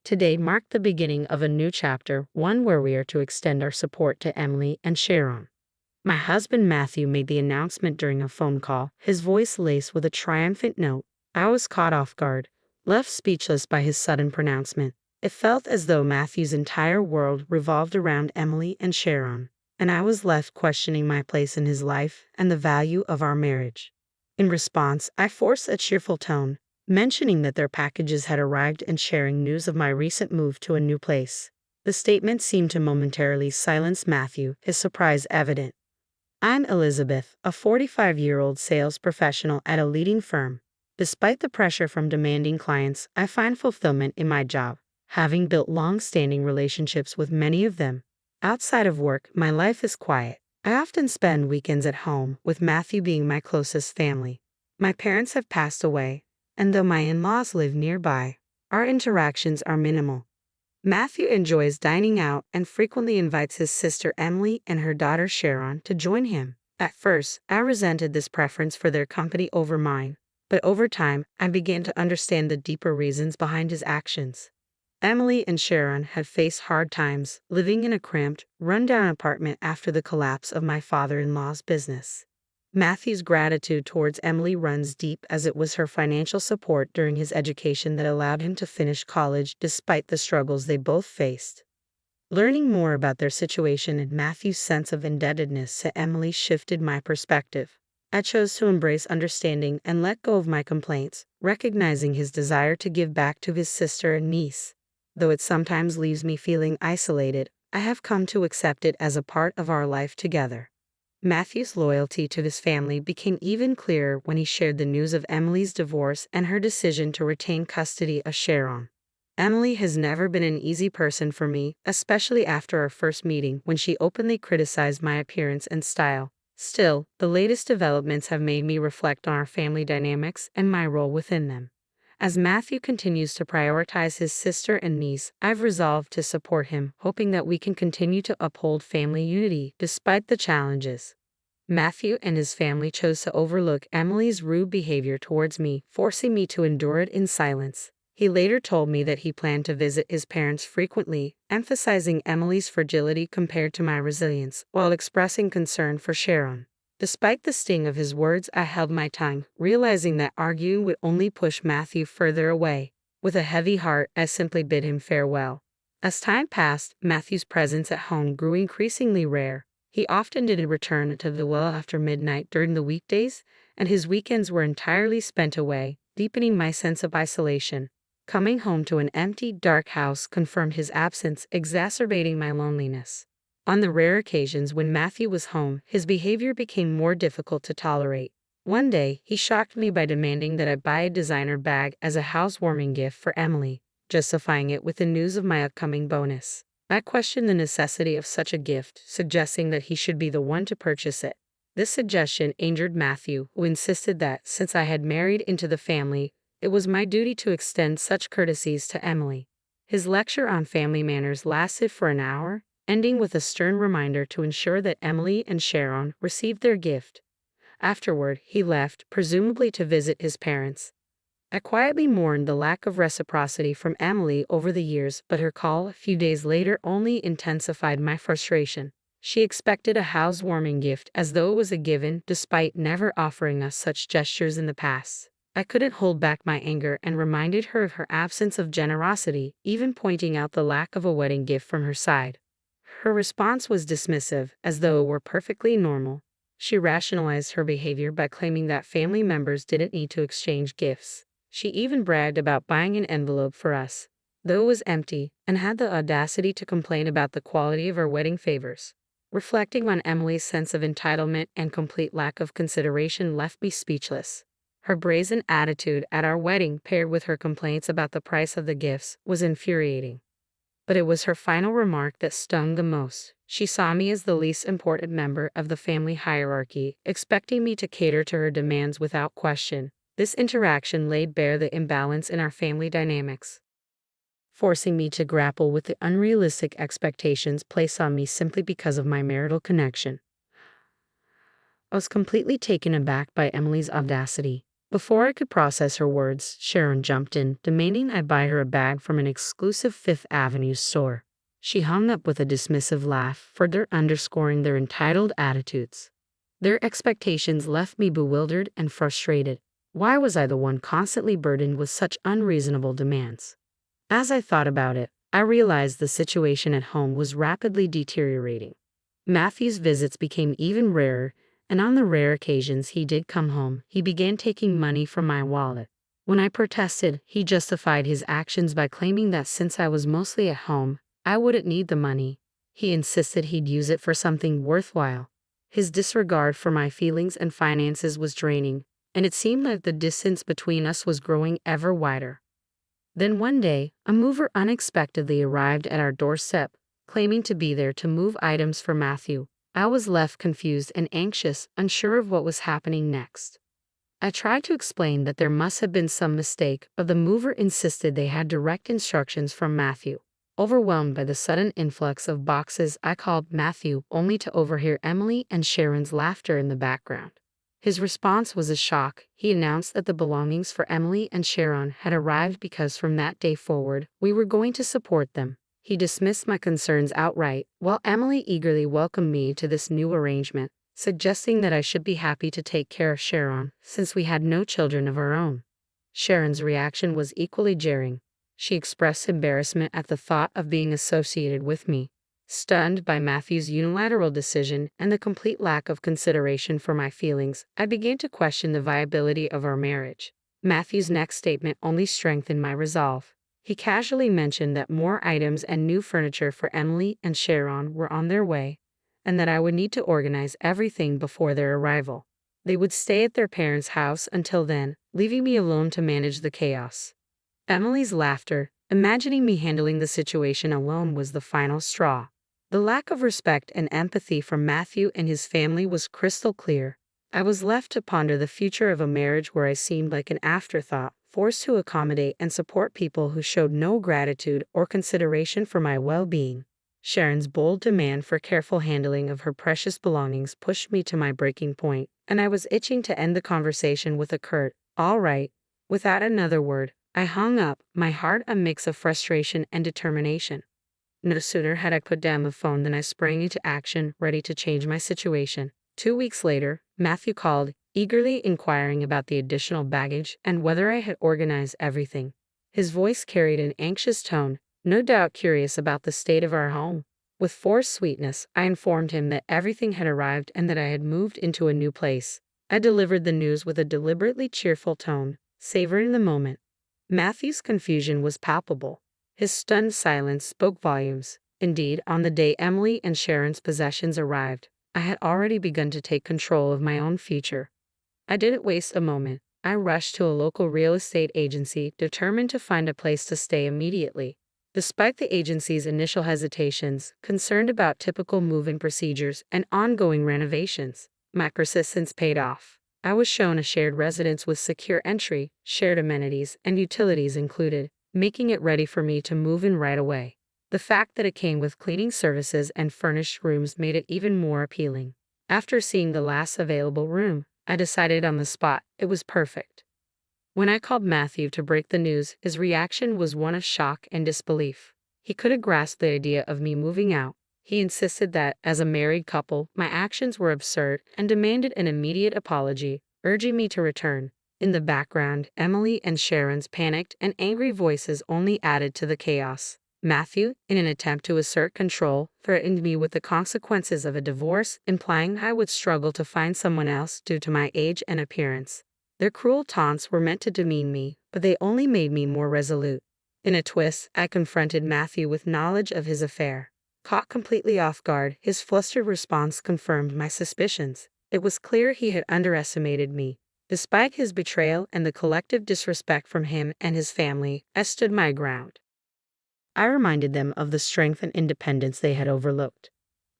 Today marked the beginning of a new chapter, one where we are to extend our support to Emily and Sharon. My husband Matthew made the announcement during a phone call, his voice laced with a triumphant note. I was caught off guard, left speechless by his sudden pronouncement. It felt as though Matthew's entire world revolved around Emily and Sharon, and I was left questioning my place in his life and the value of our marriage. In response, I forced a cheerful tone, mentioning that their packages had arrived and sharing news of my recent move to a new place. The statement seemed to momentarily silence Matthew, his surprise evident. I'm Elizabeth, a 45-year-old sales professional at a leading firm. Despite the pressure from demanding clients, I find fulfillment in my job, having built long-standing relationships with many of them. Outside of work, my life is quiet. I often spend weekends at home, with Matthew being my closest family. My parents have passed away, and though my in-laws live nearby, our interactions are minimal. Matthew enjoys dining out and frequently invites his sister Emily and her daughter Sharon to join him. At first, I resented this preference for their company over mine, but over time, I began to understand the deeper reasons behind his actions. Emily and Sharon had faced hard times, living in a cramped, run-down apartment after the collapse of my father-in-law's business. Matthew's gratitude towards Emily runs deep, as it was her financial support during his education that allowed him to finish college despite the struggles they both faced. Learning more about their situation and Matthew's sense of indebtedness to Emily shifted my perspective. I chose to embrace understanding and let go of my complaints, recognizing his desire to give back to his sister and niece. Though it sometimes leaves me feeling isolated, I have come to accept it as a part of our life together. Matthew's loyalty to his family became even clearer when he shared the news of Emily's divorce and her decision to retain custody of Sharon. Emily has never been an easy person for me, especially after our first meeting when she openly criticized my appearance and style. Still, the latest developments have made me reflect on our family dynamics and my role within them. As Matthew continues to prioritize his sister and niece, I've resolved to support him, hoping that we can continue to uphold family unity despite the challenges. Matthew and his family chose to overlook Emily's rude behavior towards me, forcing me to endure it in silence. He later told me that he planned to visit his parents frequently, emphasizing Emily's fragility compared to my resilience, while expressing concern for Sharon. Despite the sting of his words, I held my tongue, realizing that arguing would only push Matthew further away. With a heavy heart, I simply bid him farewell. As time passed, Matthew's presence at home grew increasingly rare. He often didn't return to the well after midnight during the weekdays, and his weekends were entirely spent away, deepening my sense of isolation. Coming home to an empty, dark house confirmed his absence, exacerbating my loneliness. On the rare occasions when Matthew was home, his behavior became more difficult to tolerate. One day, he shocked me by demanding that I buy a designer bag as a housewarming gift for Emily, justifying it with the news of my upcoming bonus. I questioned the necessity of such a gift, suggesting that he should be the one to purchase it. This suggestion angered Matthew, who insisted that, since I had married into the family, it was my duty to extend such courtesies to Emily. His lecture on family manners lasted for an hour, ending with a stern reminder to ensure that Emily and Sharon received their gift. Afterward, he left, presumably to visit his parents. I quietly mourned the lack of reciprocity from Emily over the years, but her call a few days later only intensified my frustration. She expected a housewarming gift as though it was a given, despite never offering us such gestures in the past. I couldn't hold back my anger and reminded her of her absence of generosity, even pointing out the lack of a wedding gift from her side. Her response was dismissive, as though it were perfectly normal. She rationalized her behavior by claiming that family members didn't need to exchange gifts. She even bragged about buying an envelope for us, though it was empty, and had the audacity to complain about the quality of our wedding favors. Reflecting on Emily's sense of entitlement and complete lack of consideration left me speechless. Her brazen attitude at our wedding, paired with her complaints about the price of the gifts, was infuriating. But it was her final remark that stung the most. She saw me as the least important member of the family hierarchy, expecting me to cater to her demands without question. This interaction laid bare the imbalance in our family dynamics, forcing me to grapple with the unrealistic expectations placed on me simply because of my marital connection. I was completely taken aback by Emily's audacity. Before I could process her words, Sharon jumped in, demanding I buy her a bag from an exclusive Fifth Avenue store. She hung up with a dismissive laugh, further underscoring their entitled attitudes. Their expectations left me bewildered and frustrated. Why was I the one constantly burdened with such unreasonable demands? As I thought about it, I realized the situation at home was rapidly deteriorating. Matthew's visits became even rarer, and on the rare occasions he did come home, he began taking money from my wallet. When I protested, he justified his actions by claiming that since I was mostly at home, I wouldn't need the money. He insisted he'd use it for something worthwhile. His disregard for my feelings and finances was draining, and it seemed like the distance between us was growing ever wider. Then one day, a mover unexpectedly arrived at our doorstep, claiming to be there to move items for Matthew. I was left confused and anxious, unsure of what was happening next. I tried to explain that there must have been some mistake, but the mover insisted they had direct instructions from Matthew. Overwhelmed by the sudden influx of boxes, I called Matthew, only to overhear Emily and Sharon's laughter in the background. His response was a shock. He announced that the belongings for Emily and Sharon had arrived because from that day forward, we were going to support them. He dismissed my concerns outright, while Emily eagerly welcomed me to this new arrangement, suggesting that I should be happy to take care of Sharon, since we had no children of our own. Sharon's reaction was equally jarring. She expressed embarrassment at the thought of being associated with me. Stunned by Matthew's unilateral decision and the complete lack of consideration for my feelings, I began to question the viability of our marriage. Matthew's next statement only strengthened my resolve. He casually mentioned that more items and new furniture for Emily and Sharon were on their way, and that I would need to organize everything before their arrival. They would stay at their parents' house until then, leaving me alone to manage the chaos. Emily's laughter, imagining me handling the situation alone, was the final straw. The lack of respect and empathy from Matthew and his family was crystal clear. I was left to ponder the future of a marriage where I seemed like an afterthought, forced to accommodate and support people who showed no gratitude or consideration for my well-being. Sharon's bold demand for careful handling of her precious belongings pushed me to my breaking point, and I was itching to end the conversation with a curt, "All right." Without another word, I hung up, my heart a mix of frustration and determination. No sooner had I put down the phone than I sprang into action, ready to change my situation. 2 weeks later, Matthew called, eagerly inquiring about the additional baggage and whether I had organized everything. His voice carried an anxious tone, no doubt curious about the state of our home. With forced sweetness, I informed him that everything had arrived and that I had moved into a new place. I delivered the news with a deliberately cheerful tone, savoring the moment. Matthew's confusion was palpable. His stunned silence spoke volumes. Indeed, on the day Emily and Sharon's possessions arrived, I had already begun to take control of my own future. I didn't waste a moment. I rushed to a local real estate agency, determined to find a place to stay immediately. Despite the agency's initial hesitations, concerned about typical move-in procedures and ongoing renovations, my persistence paid off. I was shown a shared residence with secure entry, shared amenities, and utilities included, making it ready for me to move in right away. The fact that it came with cleaning services and furnished rooms made it even more appealing. After seeing the last available room, I decided on the spot it was perfect. When I called Matthew to break the news, his reaction was one of shock and disbelief. He couldn't grasp the idea of me moving out. He insisted that, as a married couple, my actions were absurd and demanded an immediate apology, urging me to return. In the background, Emily and Sharon's panicked and angry voices only added to the chaos. Matthew, in an attempt to assert control, threatened me with the consequences of a divorce, implying I would struggle to find someone else due to my age and appearance. Their cruel taunts were meant to demean me, but they only made me more resolute. In a twist, I confronted Matthew with knowledge of his affair. Caught completely off guard, his flustered response confirmed my suspicions. It was clear he had underestimated me. Despite his betrayal and the collective disrespect from him and his family, I stood my ground. I reminded them of the strength and independence they had overlooked.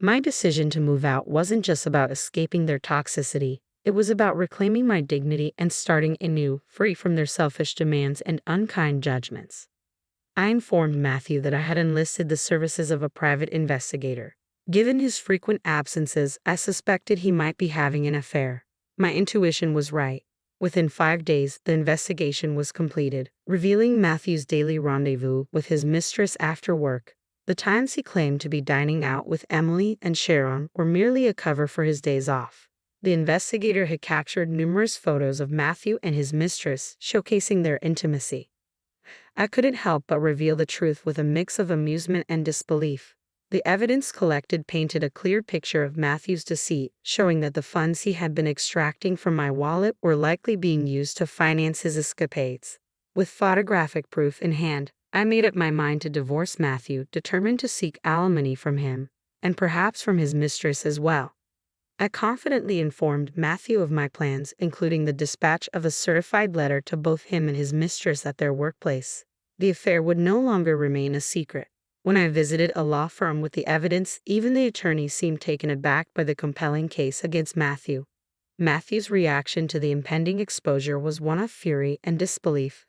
My decision to move out wasn't just about escaping their toxicity, it was about reclaiming my dignity and starting anew, free from their selfish demands and unkind judgments. I informed Matthew that I had enlisted the services of a private investigator. Given his frequent absences, I suspected he might be having an affair. My intuition was right. Within 5 days, the investigation was completed, revealing Matthew's daily rendezvous with his mistress after work. The times he claimed to be dining out with Emily and Sharon were merely a cover for his days off. The investigator had captured numerous photos of Matthew and his mistress, showcasing their intimacy. I couldn't help but reveal the truth with a mix of amusement and disbelief. The evidence collected painted a clear picture of Matthew's deceit, showing that the funds he had been extracting from my wallet were likely being used to finance his escapades. With photographic proof in hand, I made up my mind to divorce Matthew, determined to seek alimony from him, and perhaps from his mistress as well. I confidently informed Matthew of my plans, including the dispatch of a certified letter to both him and his mistress at their workplace. The affair would no longer remain a secret. When I visited a law firm with the evidence, even the attorneys seemed taken aback by the compelling case against Matthew. Matthew's reaction to the impending exposure was one of fury and disbelief,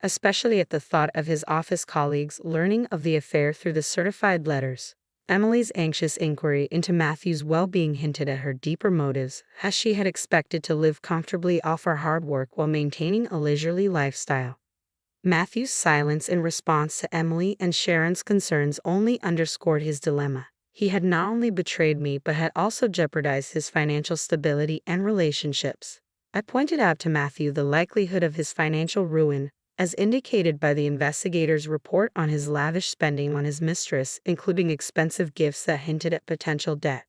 especially at the thought of his office colleagues learning of the affair through the certified letters. Emily's anxious inquiry into Matthew's well-being hinted at her deeper motives, as she had expected to live comfortably off her hard work while maintaining a leisurely lifestyle. Matthew's silence in response to Emily and Sharon's concerns only underscored his dilemma. He had not only betrayed me but had also jeopardized his financial stability and relationships. I pointed out to Matthew the likelihood of his financial ruin, as indicated by the investigator's report on his lavish spending on his mistress, including expensive gifts that hinted at potential debt.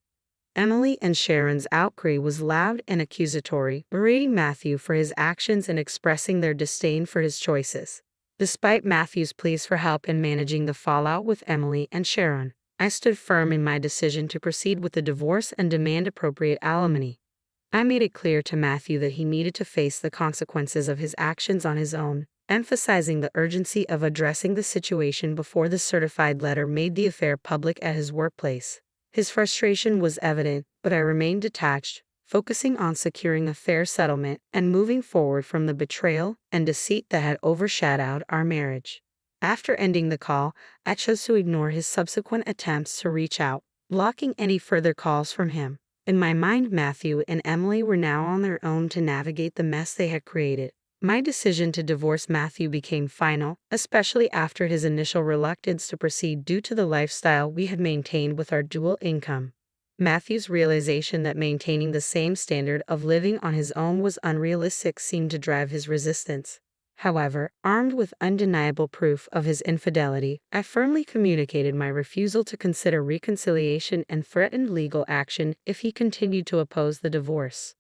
Emily and Sharon's outcry was loud and accusatory, berating Matthew for his actions and expressing their disdain for his choices. Despite Matthew's pleas for help in managing the fallout with Emily and Sharon, I stood firm in my decision to proceed with the divorce and demand appropriate alimony. I made it clear to Matthew that he needed to face the consequences of his actions on his own, emphasizing the urgency of addressing the situation before the certified letter made the affair public at his workplace. His frustration was evident, but I remained detached, focusing on securing a fair settlement and moving forward from the betrayal and deceit that had overshadowed our marriage. After ending the call, I chose to ignore his subsequent attempts to reach out, blocking any further calls from him. In my mind, Matthew and Emily were now on their own to navigate the mess they had created. My decision to divorce Matthew became final, especially after his initial reluctance to proceed due to the lifestyle we had maintained with our dual income. Matthew's realization that maintaining the same standard of living on his own was unrealistic seemed to drive his resistance. However, armed with undeniable proof of his infidelity, I firmly communicated my refusal to consider reconciliation and threatened legal action if he continued to oppose the divorce.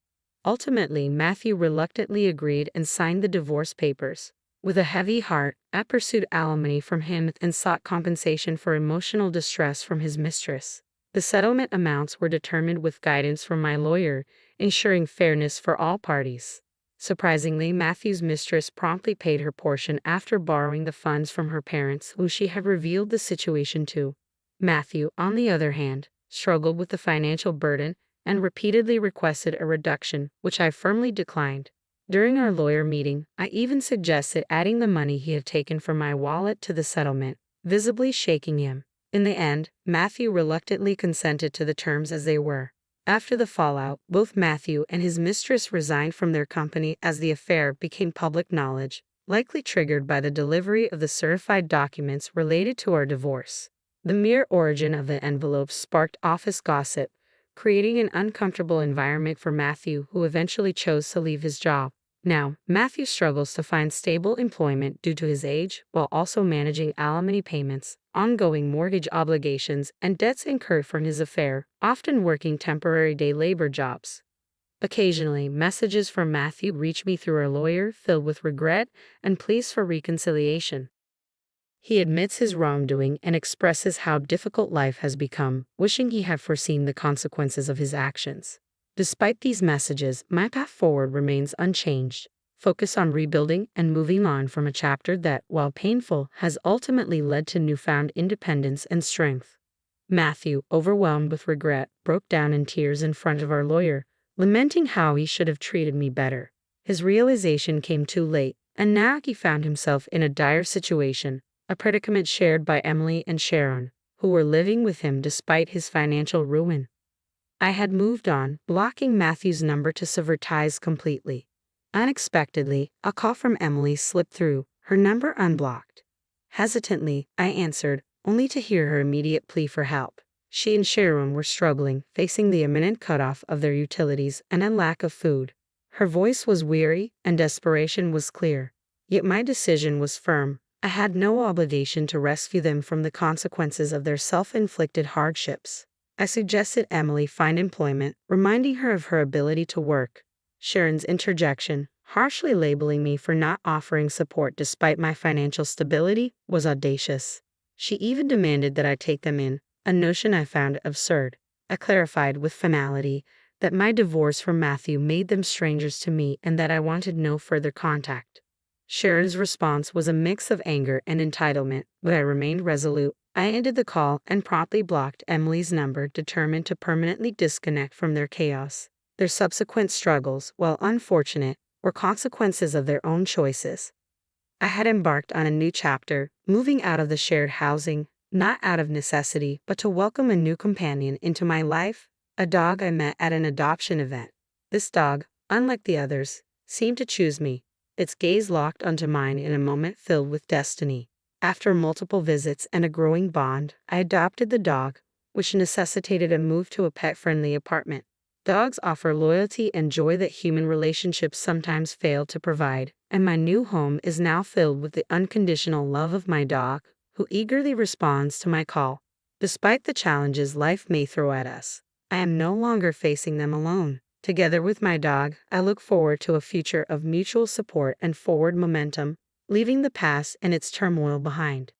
Ultimately, Matthew reluctantly agreed and signed the divorce papers. With a heavy heart, I pursued alimony from him and sought compensation for emotional distress from his mistress. The settlement amounts were determined with guidance from my lawyer, ensuring fairness for all parties. Surprisingly, Matthew's mistress promptly paid her portion after borrowing the funds from her parents, who she had revealed the situation to. Matthew, on the other hand, struggled with the financial burden and repeatedly requested a reduction, which I firmly declined. During our lawyer meeting, I even suggested adding the money he had taken from my wallet to the settlement, visibly shaking him. In the end, Matthew reluctantly consented to the terms as they were. After the fallout, both Matthew and his mistress resigned from their company as the affair became public knowledge, likely triggered by the delivery of the certified documents related to our divorce. The mere origin of the envelopes sparked office gossip, creating an uncomfortable environment for Matthew, who eventually chose to leave his job. Now, Matthew struggles to find stable employment due to his age, while also managing alimony payments, ongoing mortgage obligations, and debts incurred from his affair, often working temporary day labor jobs. Occasionally, messages from Matthew reach me through our lawyer filled with regret and pleas for reconciliation. He admits his wrongdoing and expresses how difficult life has become, wishing he had foreseen the consequences of his actions. Despite these messages, my path forward remains unchanged, focused on rebuilding and moving on from a chapter that, while painful, has ultimately led to newfound independence and strength. Matthew, overwhelmed with regret, broke down in tears in front of our lawyer, lamenting how he should have treated me better. His realization came too late, and now he found himself in a dire situation, a predicament shared by Emily and Sharon, who were living with him despite his financial ruin. I had moved on, blocking Matthew's number to sever ties completely. Unexpectedly, a call from Emily slipped through, her number unblocked. Hesitantly, I answered, only to hear her immediate plea for help. She and Sharon were struggling, facing the imminent cutoff of their utilities and a lack of food. Her voice was weary, and desperation was clear. Yet my decision was firm. I had no obligation to rescue them from the consequences of their self-inflicted hardships. I suggested Emily find employment, reminding her of her ability to work. Sharon's interjection, harshly labeling me for not offering support despite my financial stability, was audacious. She even demanded that I take them in, a notion I found absurd. I clarified with finality that my divorce from Matthew made them strangers to me and that I wanted no further contact. Sharon's response was a mix of anger and entitlement, but I remained resolute. I ended the call and promptly blocked Emily's number, determined to permanently disconnect from their chaos. Their subsequent struggles, while unfortunate, were consequences of their own choices. I had embarked on a new chapter, moving out of the shared housing, not out of necessity, but to welcome a new companion into my life, a dog I met at an adoption event. This dog, unlike the others, seemed to choose me, its gaze locked onto mine in a moment filled with destiny. After multiple visits and a growing bond, I adopted the dog, which necessitated a move to a pet-friendly apartment. Dogs offer loyalty and joy that human relationships sometimes fail to provide, and my new home is now filled with the unconditional love of my dog, who eagerly responds to my call. Despite the challenges life may throw at us, I am no longer facing them alone. Together with my dog, I look forward to a future of mutual support and forward momentum, leaving the past and its turmoil behind.